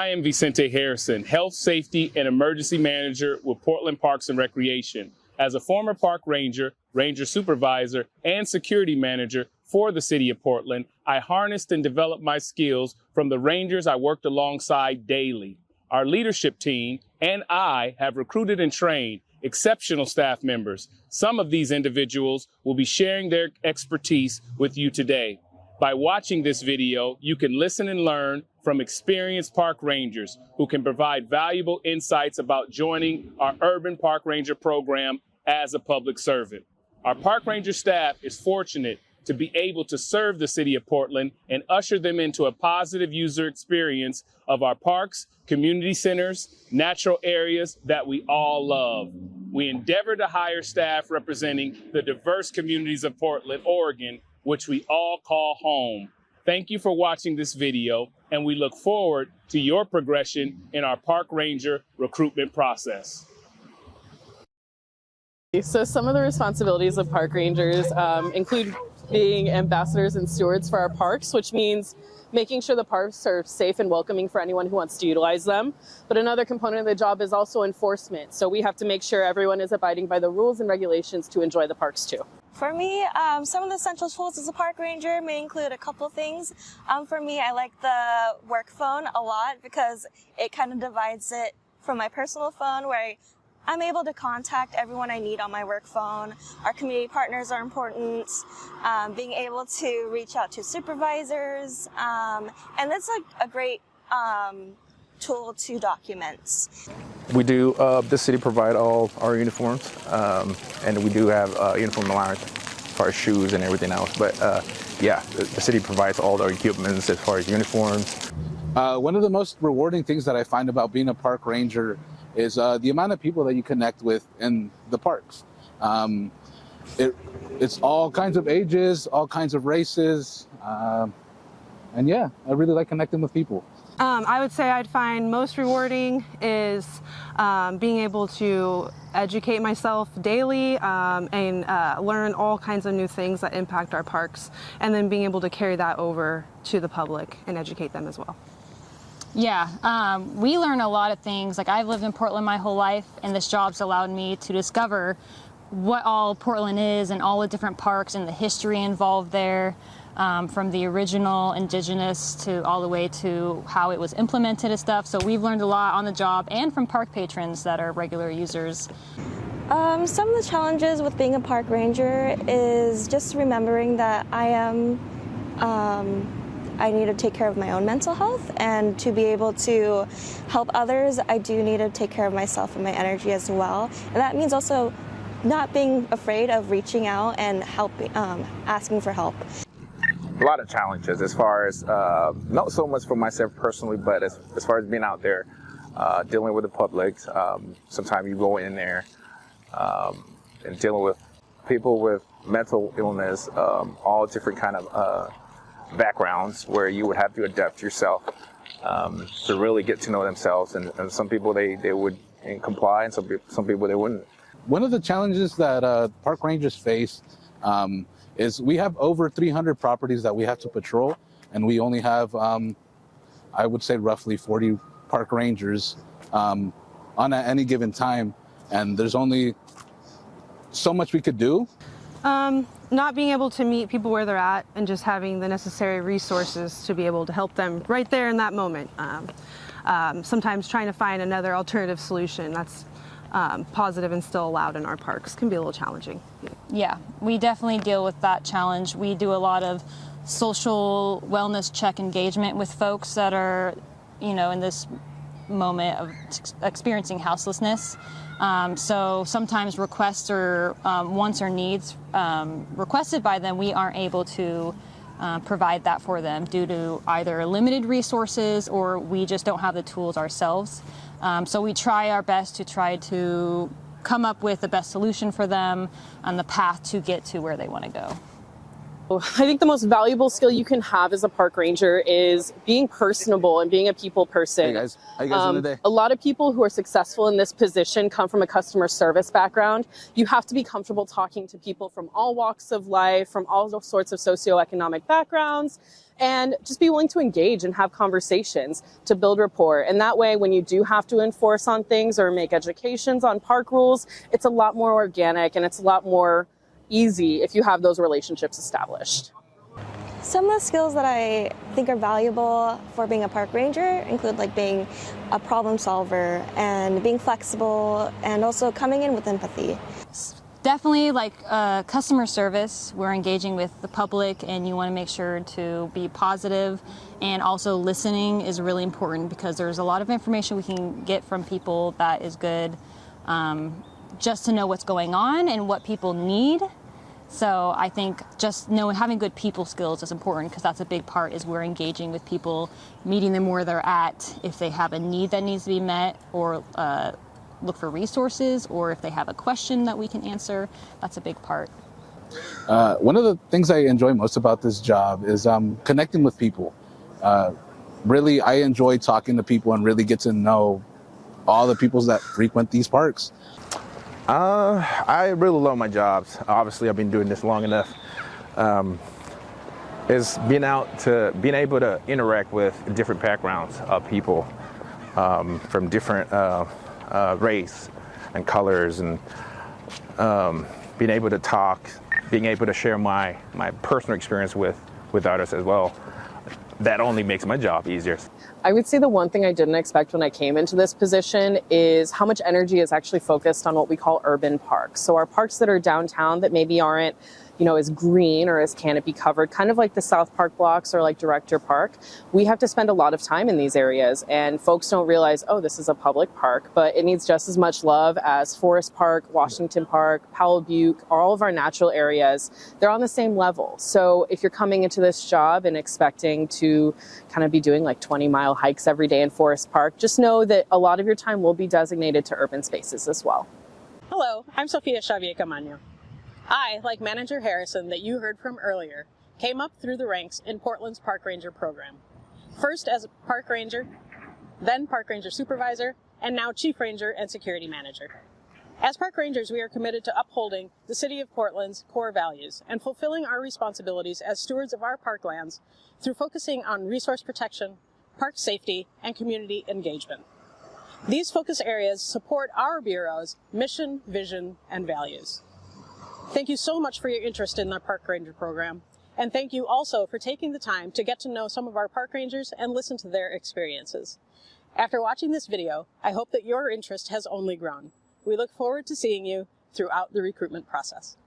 I am Vicente Harrison, Health, Safety, and Emergency Manager with Portland Parks and Recreation. As a former park ranger, ranger supervisor, and security manager for the city of Portland, I harnessed and developed my skills from the rangers I worked alongside daily. Our leadership team and I have recruited and trained exceptional staff members. Some of these individuals will be sharing their expertise with you today. By watching this video, you can listen and learn from experienced park rangers who can provide valuable insights about joining our Urban Park Ranger program as a public servant. Our park ranger staff is fortunate to be able to serve the city of Portland and usher them into a positive user experience of our parks, community centers, natural areas that we all love. We endeavor to hire staff representing the diverse communities of Portland, Oregon, which we all call home. Thank you for watching this video, and we look forward to your progression in our park ranger recruitment process. So some of the responsibilities of park rangers include being ambassadors and stewards for our parks, which means making sure the parks are safe and welcoming for anyone who wants to utilize them. But another component of the job is also enforcement. So we have to make sure everyone is abiding by the rules and regulations to enjoy the parks too. For me, some of the essential tools as a park ranger may include a couple things. For me, I like the work phone a lot because it kind of divides it from my personal phone where I'm able to contact everyone I need on my work phone. Our community partners are important. Being able to reach out to supervisors. And that's a great tool to document. We do, the city provide all our uniforms, and we do have uniform allowance as far as shoes and everything else. But yeah, the city provides all our equipment as far as uniforms. One of the most rewarding things that I find about being a park ranger is the amount of people that you connect with in the parks. It's all kinds of ages, all kinds of races, and yeah, I really like connecting with people. I would say I'd find most rewarding is being able to educate myself daily and learn all kinds of new things that impact our parks, and then being able to carry that over to the public and educate them as well. Yeah, we learn a lot of things. Like, I've lived in Portland my whole life, and this job's allowed me to discover what all Portland is and all the different parks and the history involved there, from the original indigenous to all the way to how it was implemented and stuff. So we've learned a lot on the job and from park patrons that are regular users. Some of the challenges with being a park ranger is just remembering that I need to take care of my own mental health, and to be able to help others, I do need to take care of myself and my energy as well. And that means also not being afraid of reaching out and asking for help. A lot of challenges as far as, not so much for myself personally, but as far as being out there, dealing with the public. Sometimes you go in there and dealing with people with mental illness, all different kind of backgrounds where you would have to adapt yourself to really get to know themselves. And some people, they would comply, and some people they wouldn't. One of the challenges that park rangers face is we have over 300 properties that we have to patrol, and we only have, I would say, roughly 40 park rangers on at any given time, and there's only so much we could do. Not being able to meet people where they're at and just having the necessary resources to be able to help them right there in that moment. Sometimes trying to find another alternative solution that's positive and still allowed in our parks can be a little challenging. Yeah, we definitely deal with that challenge. We do a lot of social wellness check engagement with folks that are, you know, in this moment of experiencing houselessness. So sometimes requests or wants or needs requested by them, we aren't able to provide that for them due to either limited resources or we just don't have the tools ourselves. So we try our best to try to come up with the best solution for them on the path to get to where they want to go. I think the most valuable skill you can have as a park ranger is being personable and being a people person. Hey guys, how you guys doing today? A lot of people who are successful in this position come from a customer service background. You have to be comfortable talking to people from all walks of life, from all sorts of socioeconomic backgrounds, and just be willing to engage and have conversations to build rapport. And that way, when you do have to enforce on things or make educations on park rules, it's a lot more organic and it's a lot more easy if you have those relationships established. Some of the skills that I think are valuable for being a park ranger include like being a problem solver and being flexible and also coming in with empathy. Definitely like customer service. We're engaging with the public and you want to make sure to be positive, and also listening is really important because there's a lot of information we can get from people that is good just to know what's going on and what people need. So I think just having good people skills is important because that's a big part, is we're engaging with people, meeting them where they're at, if they have a need that needs to be met, or look for resources, or if they have a question that we can answer. That's a big part. One of the things I enjoy most about this job is connecting with people. Really, I enjoy talking to people and really get to know all the people that frequent these parks. I really love my jobs. Obviously, I've been doing this long enough. Is being able to interact with different backgrounds of people from different race and colors, and being able to talk, being able to share my personal experience with others as well. That only makes my job easier. I would say the one thing I didn't expect when I came into this position is how much energy is actually focused on what we call urban parks. So our parks that are downtown that maybe aren't, as green or as canopy covered, kind of like the South Park blocks or like Director Park, we have to spend a lot of time in these areas, and folks don't realize, oh, this is a public park, but it needs just as much love as Forest Park, Washington Park, Powell Butte, all of our natural areas. They're on the same level. So if you're coming into this job and expecting to kind of be doing like 20-mile hikes every day in Forest Park, just know that a lot of your time will be designated to urban spaces as well. Hello, I'm Sofia Xavier Camaño. I, like Manager Harrison that you heard from earlier, came up through the ranks in Portland's Park Ranger program. First as a Park Ranger, then Park Ranger Supervisor, and now Chief Ranger and Security Manager. As Park Rangers, we are committed to upholding the City of Portland's core values and fulfilling our responsibilities as stewards of our parklands through focusing on resource protection, park safety, and community engagement. These focus areas support our Bureau's mission, vision, and values. Thank you so much for your interest in our Park Ranger program, and thank you also for taking the time to get to know some of our Park Rangers and listen to their experiences. After watching this video, I hope that your interest has only grown. We look forward to seeing you throughout the recruitment process.